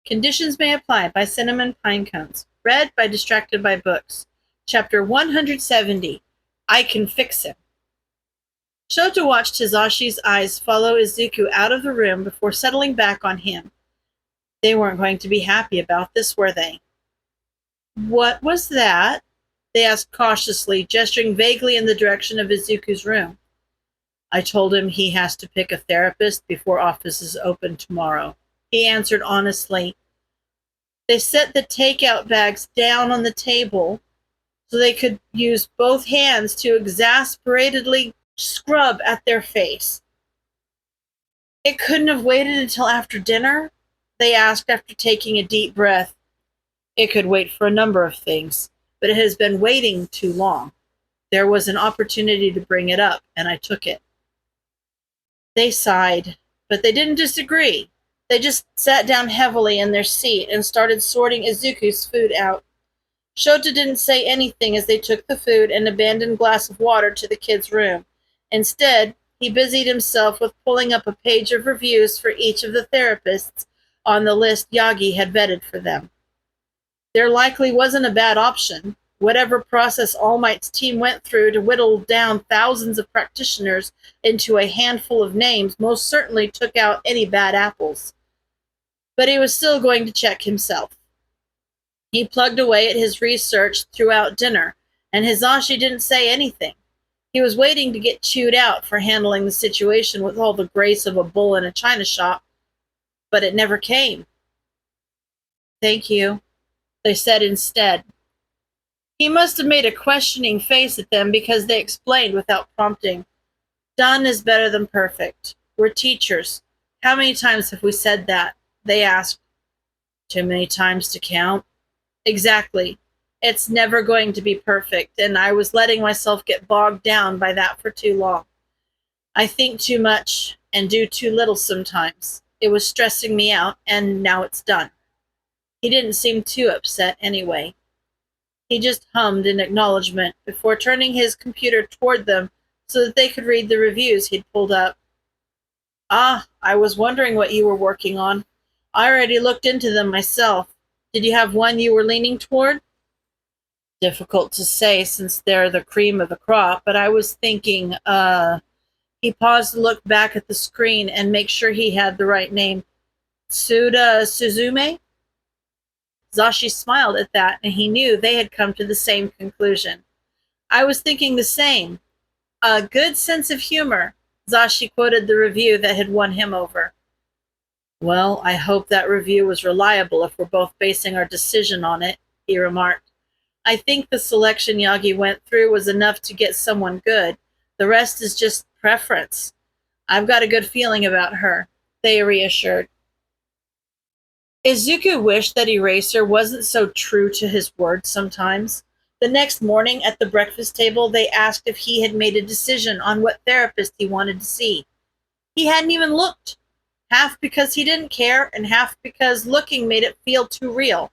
Conditions May Apply by CinnamonPinecones. Read by Distracted by Books. Chapter 170. I Can Fix Him. Shota watched Hizashi's eyes follow Izuku out of the room before settling back on him. They weren't going to be happy about this, were they? What was that? They asked cautiously, gesturing vaguely in the direction of Izuku's room. I told him he has to pick a therapist before offices open tomorrow. He answered honestly. They set the takeout bags down on the table so they could use both hands to exasperatedly scrub at their face. It couldn't have waited until after dinner? They asked after taking a deep breath. It could wait for a number of things, but it has been waiting too long. There was an opportunity to bring it up, and I took it. They sighed, but they didn't disagree. They just sat down heavily in their seat and started sorting Izuku's food out. Shota didn't say anything as they took the food and abandoned glass of water to the kid's room. Instead, he busied himself with pulling up a page of reviews for each of the therapists on the list Yagi had vetted for them. There likely wasn't a bad option. Whatever process All Might's team went through to whittle down thousands of practitioners into a handful of names most certainly took out any bad apples. But he was still going to check himself. He plugged away at his research throughout dinner, and Hizashi didn't say anything. He was waiting to get chewed out for handling the situation with all the grace of a bull in a china shop, but it never came. Thank you, they said instead. He must have made a questioning face at them because they explained without prompting. Done is better than perfect. We're teachers. How many times have we said that? They asked. Too many times to count. Exactly. It's never going to be perfect, and I was letting myself get bogged down by that for too long. I think too much and do too little sometimes. It was stressing me out, and now it's done. He didn't seem too upset anyway. He just hummed in acknowledgement before turning his computer toward them so that they could read the reviews he'd pulled up. Ah, I was wondering what you were working on. I already looked into them myself. Did you have one you were leaning toward? Difficult to say since they're the cream of the crop, but I was thinking, He paused to look back at the screen and make sure he had the right name. Suda Suzume? Zashi smiled at that, and he knew they had come to the same conclusion. I was thinking the same. A good sense of humor. Zashi quoted the review that had won him over. Well, I hope that review was reliable if we're both basing our decision on it, he remarked. I think the selection Yagi went through was enough to get someone good. The rest is just preference. I've got a good feeling about her, they reassured. Izuku wished that Eraser wasn't so true to his word sometimes. The next morning at the breakfast table, they asked if he had made a decision on what therapist he wanted to see. He hadn't even looked, half because he didn't care and half because looking made it feel too real.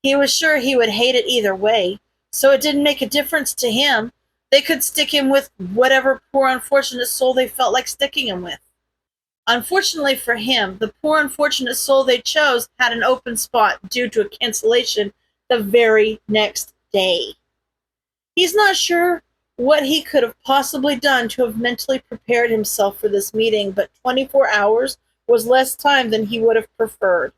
He was sure he would hate it either way, so it didn't make a difference to him. They could stick him with whatever poor unfortunate soul they felt like sticking him with. Unfortunately for him, the poor unfortunate soul they chose had an open spot due to a cancellation the very next day. He's not sure what he could have possibly done to have mentally prepared himself for this meeting, but 24 hours was less time than he would have preferred.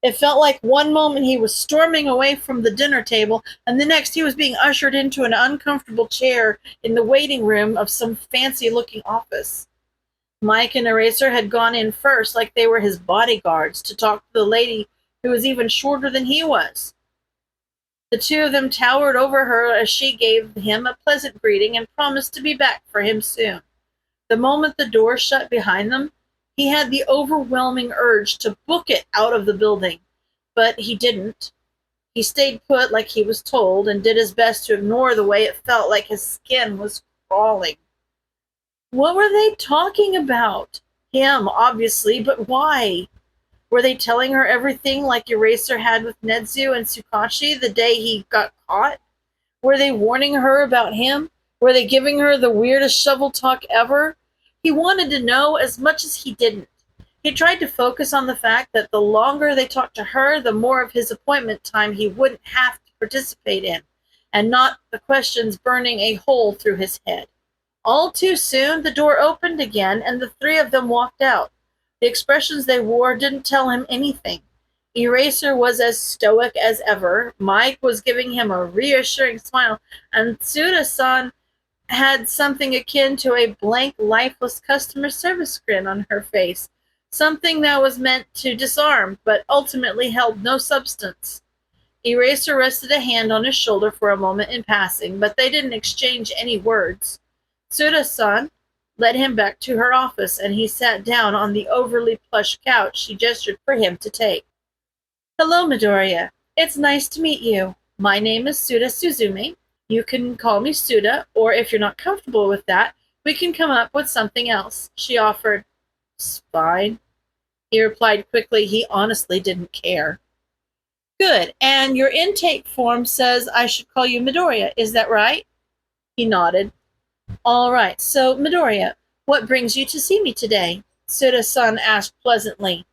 It felt like one moment he was storming away from the dinner table, and the next he was being ushered into an uncomfortable chair in the waiting room of some fancy-looking office. Mike and Eraser had gone in first like they were his bodyguards to talk to the lady who was even shorter than he was. The two of them towered over her as she gave him a pleasant greeting and promised to be back for him soon. The moment the door shut behind them, he had the overwhelming urge to book it out of the building, but he didn't. He stayed put like he was told and did his best to ignore the way it felt like his skin was crawling. What were they talking about? Him, obviously, but why? Were they telling her everything like Eraser had with Netsu and Tsukashi the day he got caught? Were they warning her about him? Were they giving her the weirdest shovel talk ever? He wanted to know as much as he didn't. He tried to focus on the fact that the longer they talked to her, the more of his appointment time he wouldn't have to participate in, and not the questions burning a hole through his head. All too soon, the door opened again, and the three of them walked out. The expressions they wore didn't tell him anything. Eraser was as stoic as ever, Mike was giving him a reassuring smile, and Suda-san had something akin to a blank, lifeless customer service grin on her face, something that was meant to disarm, but ultimately held no substance. Eraser rested a hand on his shoulder for a moment in passing, but they didn't exchange any words. Suda-san led him back to her office, and he sat down on the overly plush couch she gestured for him to take. Hello, Midoriya. It's nice to meet you. My name is Suda Suzume. You can call me Suda, or if you're not comfortable with that, we can come up with something else, she offered. It's fine. He replied quickly. He honestly didn't care. Good, and your intake form says I should call you Midoriya, is that right? He nodded. All right, so Midoriya, what brings you to see me today? Suda-san asked pleasantly.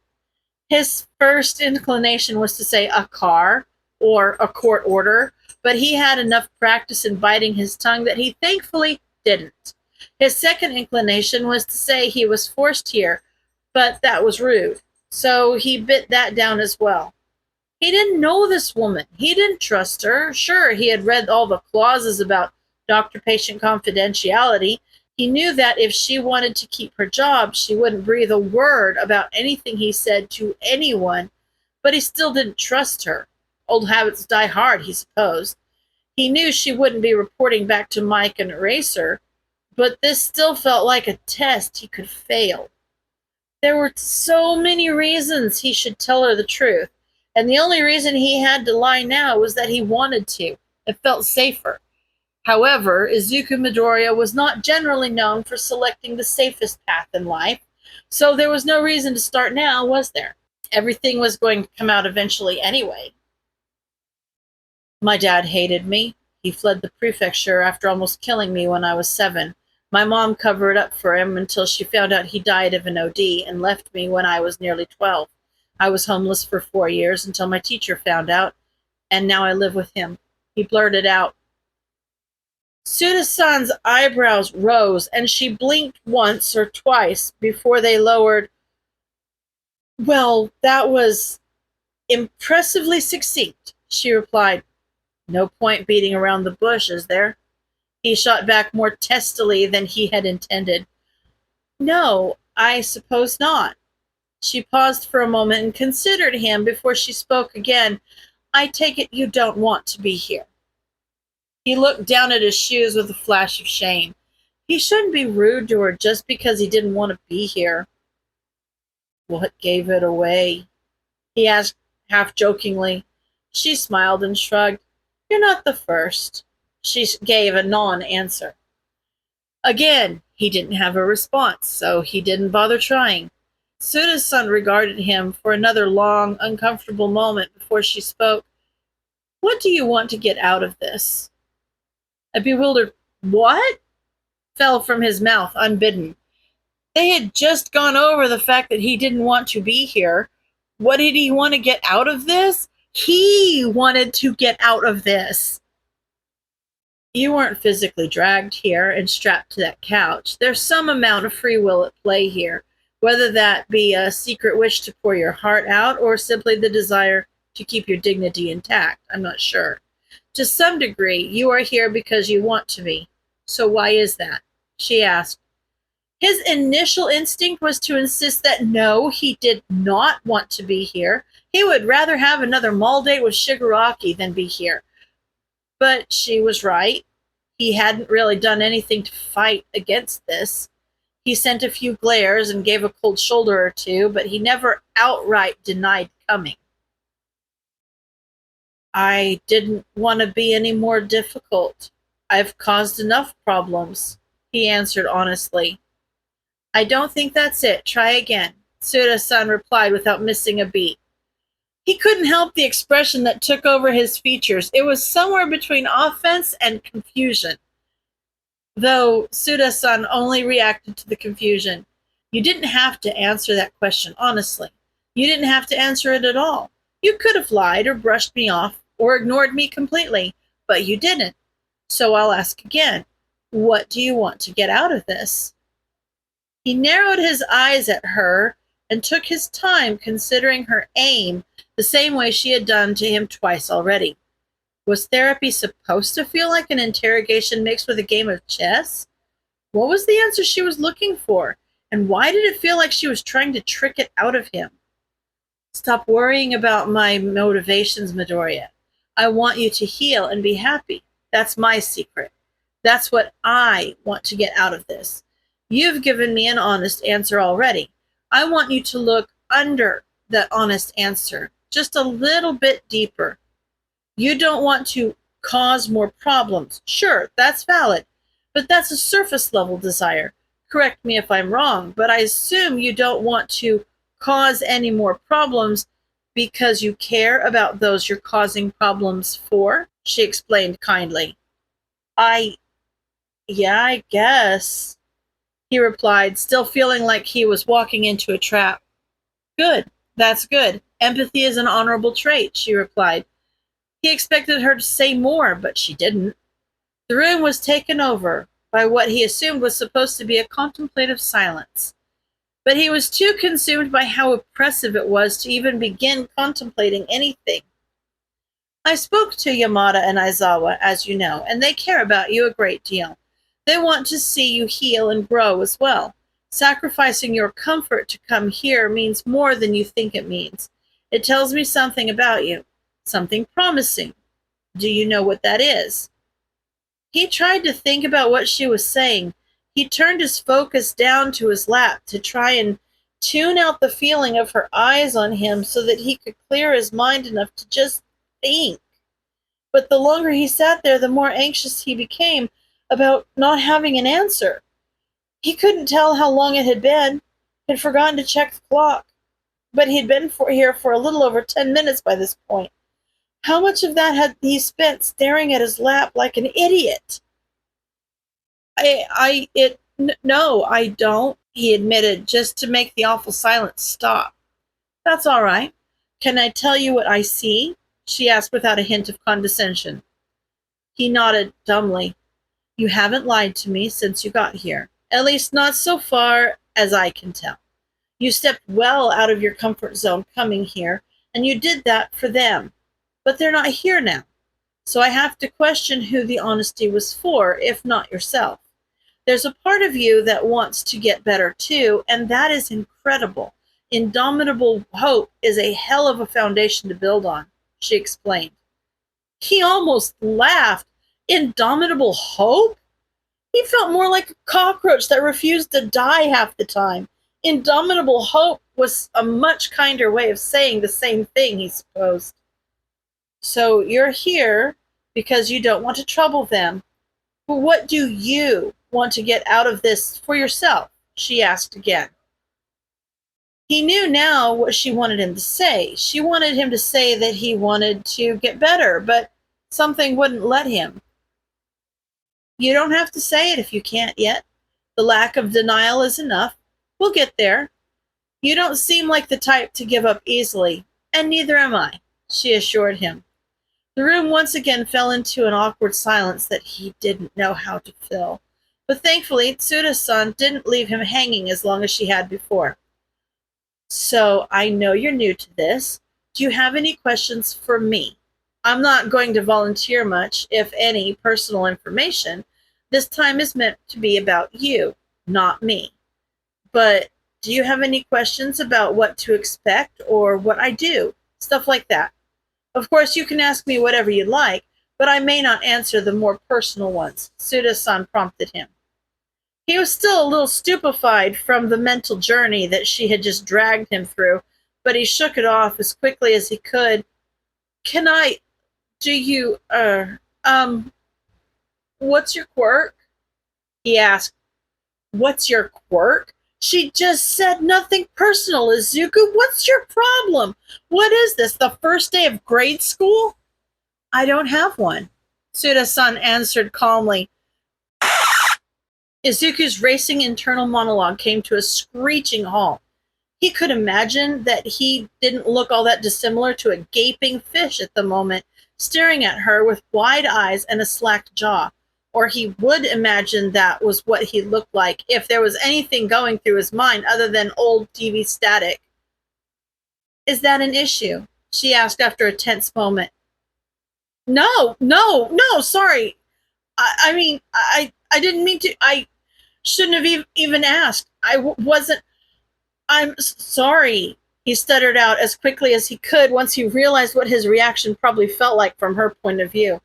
His first inclination was to say a car or a court order, but he had enough practice in biting his tongue that he thankfully didn't. His second inclination was to say he was forced here, but that was rude, so he bit that down as well. He didn't know this woman. He didn't trust her. Sure, he had read all the clauses about doctor-patient confidentiality. He knew that if she wanted to keep her job, she wouldn't breathe a word about anything he said to anyone, but he still didn't trust her. Old habits die hard, he supposed. He knew she wouldn't be reporting back to Mike and Eraser, but this still felt like a test he could fail. There were so many reasons he should tell her the truth, and the only reason he had to lie now was that he wanted to. It felt safer. However, Izuku Midoriya was not generally known for selecting the safest path in life, so there was no reason to start now, was there? Everything was going to come out eventually anyway. My dad hated me. He fled the prefecture after almost killing me when I was 7. My mom covered up for him until she found out he died of an OD and left me when I was nearly 12. I was homeless for 4 years until my teacher found out, and now I live with him. He blurted out. Suda-san's eyebrows rose, and she blinked once or twice before they lowered. Well, that was impressively succinct, she replied. No point beating around the bush, is there? He shot back more testily than he had intended. No, I suppose not. She paused for a moment and considered him before she spoke again. I take it you don't want to be here. He looked down at his shoes with a flash of shame. He shouldn't be rude to her just because he didn't want to be here. What gave it away? He asked half jokingly. She smiled and shrugged. You're not the first. She gave a non-answer. Again, he didn't have a response, so he didn't bother trying. Suda-san regarded him for another long, uncomfortable moment before she spoke. What do you want to get out of this? A bewildered what? Fell from his mouth unbidden. They had just gone over the fact that he didn't want to be here. What did he want to get out of this? He wanted to get out of this. You weren't physically dragged here and strapped to that couch. There's some amount of free will at play here, whether that be a secret wish to pour your heart out or simply the desire to keep your dignity intact. I'm not sure. To some degree, you are here because you want to be. So why is that? She asked. His initial instinct was to insist that no, he did not want to be here. He would rather have another mall date with Shigaraki than be here. But she was right. He hadn't really done anything to fight against this. He sent a few glares and gave a cold shoulder or two, but he never outright denied coming. I didn't want to be any more difficult. I've caused enough problems, he answered honestly. I don't think that's it. Try again, Suda-san replied without missing a beat. He couldn't help the expression that took over his features. It was somewhere between offense and confusion. Though Suda-san only reacted to the confusion. You didn't have to answer that question honestly. You didn't have to answer it at all. You could have lied or brushed me off or ignored me completely, but you didn't. So I'll ask again, what do you want to get out of this? He narrowed his eyes at her and took his time considering her aim the same way she had done to him twice already. Was therapy supposed to feel like an interrogation mixed with a game of chess? What was the answer she was looking for? And why did it feel like she was trying to trick it out of him? Stop worrying about my motivations, Midoriya. I want you to heal and be happy. That's my secret. That's what I want to get out of this. You've given me an honest answer already. I want you to look under that honest answer, just a little bit deeper. You don't want to cause more problems. Sure, that's valid, but that's a surface level desire. Correct me if I'm wrong, but I assume you don't want to cause any more problems because you care about those you're causing problems for, she explained kindly. Yeah, I guess, he replied, still feeling like he was walking into a trap. Good, that's good. Empathy is an honorable trait, she replied. He expected her to say more, but she didn't. The room was taken over by what he assumed was supposed to be a contemplative silence. But he was too consumed by how oppressive it was to even begin contemplating anything. I spoke to Yamada and Aizawa, as you know, and they care about you a great deal. They want to see you heal and grow as well. Sacrificing your comfort to come here means more than you think it means. It tells me something about you, something promising. Do you know what that is? He tried to think about what she was saying. He turned his focus down to his lap to try and tune out the feeling of her eyes on him so that he could clear his mind enough to just think. But the longer he sat there, the more anxious he became about not having an answer. He couldn't tell how long it had been. He'd forgotten to check the clock. But he'd been here for a little over 10 minutes by this point. How much of that had he spent staring at his lap like an idiot? No, I don't, he admitted, just to make the awful silence stop. That's all right. Can I tell you what I see? She asked without a hint of condescension. He nodded dumbly. You haven't lied to me since you got here. At least not so far as I can tell. You stepped well out of your comfort zone coming here, and you did that for them. But they're not here now. So I have to question who the honesty was for, if not yourself. There's a part of you that wants to get better too, and that is incredible. Indomitable hope is a hell of a foundation to build on, she explained. He almost laughed. Indomitable hope? He felt more like a cockroach that refused to die half the time. Indomitable hope was a much kinder way of saying the same thing, he supposed. So you're here because you don't want to trouble them. But what do you want to get out of this for yourself? She asked again. He knew now what she wanted him to say. She wanted him to say that he wanted to get better, but something wouldn't let him. You don't have to say it if you can't yet. The lack of denial is enough. We'll get there. You don't seem like the type to give up easily, and neither am I, she assured him. The room once again fell into an awkward silence that he didn't know how to fill. But thankfully, Tsuda-san didn't leave him hanging as long as she had before. So, I know you're new to this. Do you have any questions for me? I'm not going to volunteer much, if any, personal information. This time is meant to be about you, not me. But do you have any questions about what to expect or what I do? Stuff like that. Of course, you can ask me whatever you'd like, but I may not answer the more personal ones, Tsuda-san prompted him. He was still a little stupefied from the mental journey that she had just dragged him through, but he shook it off as quickly as he could. What's your quirk? He asked. What's your quirk? She just said nothing personal, Izuku. What's your problem? What is this, the first day of grade school? I don't have one, Tsuda-san answered calmly. Izuku's racing internal monologue came to a screeching halt. He could imagine that he didn't look all that dissimilar to a gaping fish at the moment, staring at her with wide eyes and a slack jaw. Or he would imagine that was what he looked like if there was anything going through his mind other than old TV static. Is that an issue? She asked after a tense moment. No, sorry. I didn't mean to. I shouldn't have even asked. Wasn't. I'm sorry, he stuttered out as quickly as he could once he realized what his reaction probably felt like from her point of view.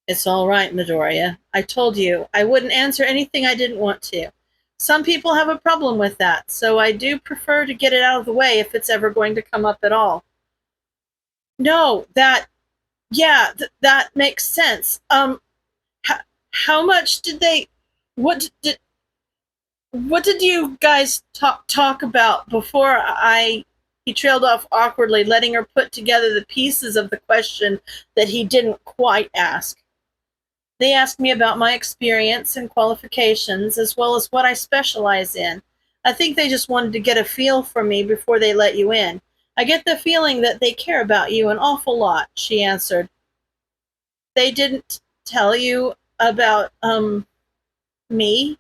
It's all right, Midoriya. I told you I wouldn't answer anything I didn't want to. Some people have a problem with that, so I do prefer to get it out of the way if it's ever going to come up at all. No, that makes sense. How much did they, what did, what did you guys talk about before he trailed off awkwardly, letting her put together the pieces of the question that he didn't quite ask. They asked me about my experience and qualifications, as well as what I specialize in. I think they just wanted to get a feel for me before they let you in. I get the feeling that they care about you an awful lot, she answered. They didn't tell you about, me?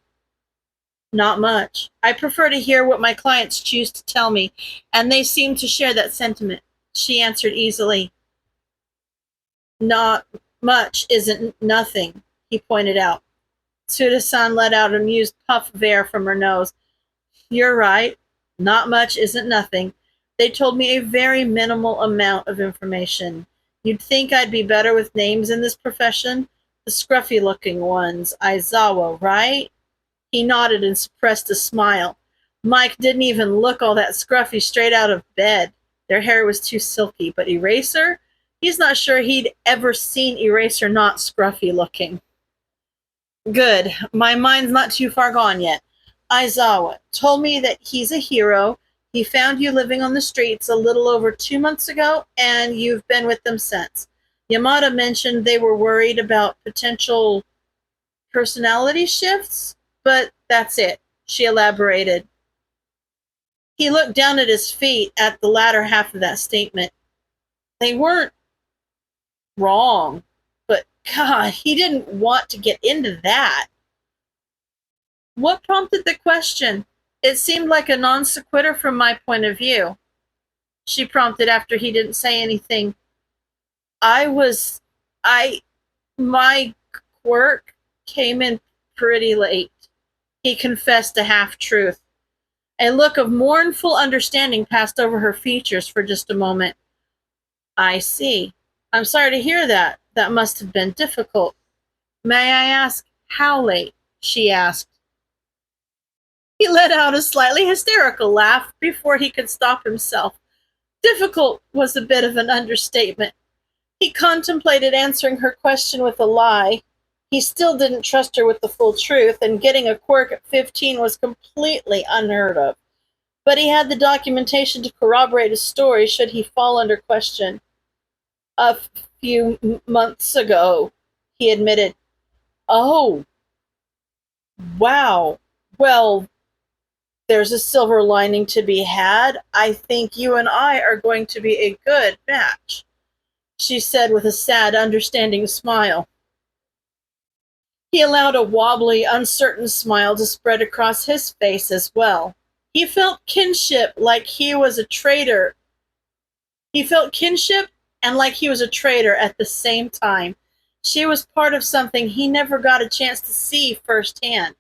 Not much. I prefer to hear what my clients choose to tell me, and they seem to share that sentiment, she answered easily. Not much isn't nothing, he pointed out. Tsuda-san let out an amused puff of air from her nose. You're right. Not much isn't nothing. They told me a very minimal amount of information. You'd think I'd be better with names in this profession? The scruffy-looking ones. Aizawa, right? He nodded and suppressed a smile. Mike didn't even look all that scruffy straight out of bed. Their hair was too silky, but Eraser? He's not sure he'd ever seen Eraser not scruffy looking. Good. My mind's not too far gone yet. Aizawa told me that he's a hero. He found you living on the streets a little over 2 months ago, and you've been with them since. Yamada mentioned they were worried about potential personality shifts, but that's it, she elaborated. He looked down at his feet at the latter half of that statement. They weren't wrong, but God, he didn't want to get into that. What prompted the question? It seemed like a non sequitur from my point of view, she prompted after he didn't say anything. My quirk came in pretty late, he confessed a half-truth. A look of mournful understanding passed over her features for just a moment. I see. I'm sorry to hear that. That must have been difficult. May I ask how late? She asked. He let out a slightly hysterical laugh before he could stop himself. Difficult was a bit of an understatement. He contemplated answering her question with a lie. He still didn't trust her with the full truth, and getting a quirk at 15 was completely unheard of. But he had the documentation to corroborate his story should he fall under question. A few months ago, he admitted. Oh, wow. Well, there's a silver lining to be had. I think you and I are going to be a good match, she said with a sad, understanding smile. He allowed a wobbly, uncertain smile to spread across his face as well. He felt kinship like he was a traitor. He felt kinship and like he was a traitor at the same time. She was part of something he never got a chance to see firsthand.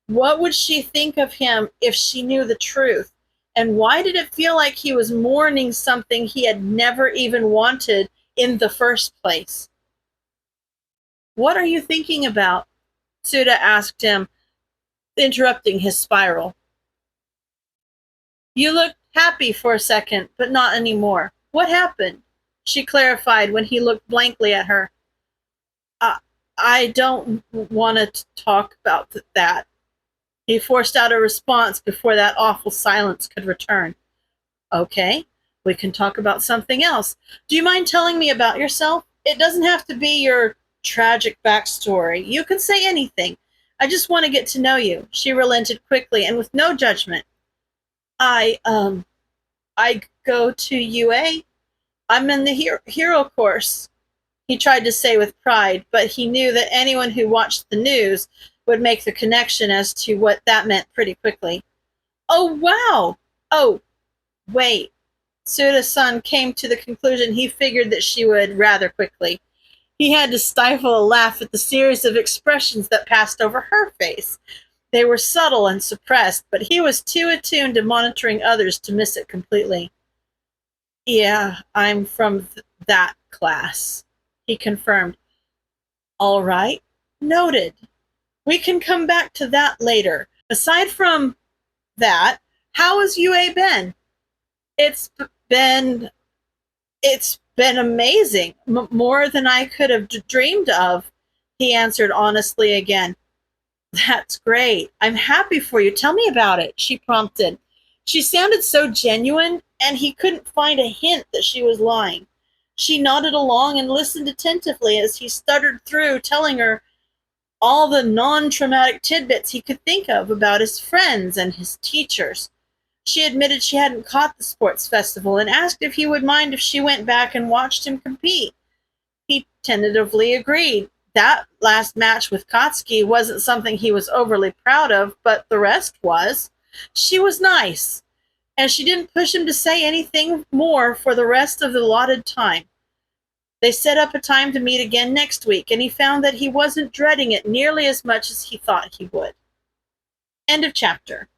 What would she think of him if she knew the truth? And why did it feel like he was mourning something he had never even wanted in the first place? What are you thinking about? Tsuda asked him, interrupting his spiral. You looked happy for a second, but not anymore. What happened? She clarified when he looked blankly at her. I don't want to talk about that. He forced out a response before that awful silence could return. Okay, we can talk about something else. Do you mind telling me about yourself? It doesn't have to be your tragic backstory. You can say anything. I just want to get to know you. She relented quickly and with no judgment. I go to UA. I'm in the hero course. He tried to say with pride, but he knew that anyone who watched the news would make the connection as to what that meant pretty quickly. Oh, wow! Oh, wait. Suda-san came to the conclusion he figured that she would rather quickly. He had to stifle a laugh at the series of expressions that passed over her face. They were subtle and suppressed, but he was too attuned to monitoring others to miss it completely. Yeah, I'm from that class, he confirmed. All right, noted. We can come back to that later. Aside from that, how has UA been? It's been it's been amazing, more than I could have dreamed of, he answered honestly again. That's great. I'm happy for you. Tell me about it, she prompted. She sounded so genuine, and he couldn't find a hint that she was lying. She nodded along and listened attentively as he stuttered through, telling her all the non-traumatic tidbits he could think of about his friends and his teachers. She admitted she hadn't caught the sports festival and asked if he would mind if she went back and watched him compete. He tentatively agreed. That last match with Katsuki wasn't something he was overly proud of, but the rest was. She was nice, and she didn't push him to say anything more for the rest of the allotted time. They set up a time to meet again next week, and he found that he wasn't dreading it nearly as much as he thought he would. End of chapter.